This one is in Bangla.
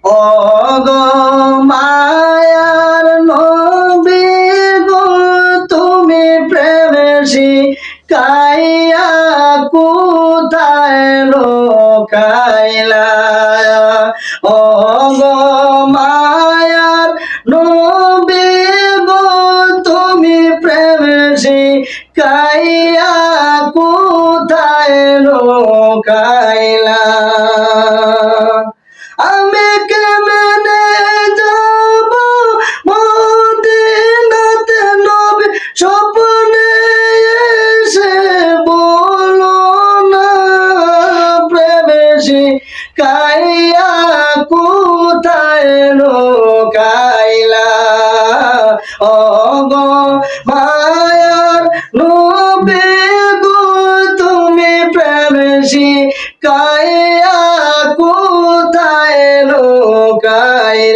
ও গো মায়ার নবী গো তুমি প্রেমে শিখাইয়া কোথায় লোকাইলা ও গো মায়ার নবী গো তুমি প্রেমে শিখাইয়া কোথায় লোকাইলা আমি কেমনে যাব মদিনাতে নবী স্বপ্নে এসে বলো না প্রেমে শিখাইয়া কোথায় লোকাইলা ও গো মায়ার নবী গো তুমি প্রেমে শিখাইয়া কোথায় লোকাইলা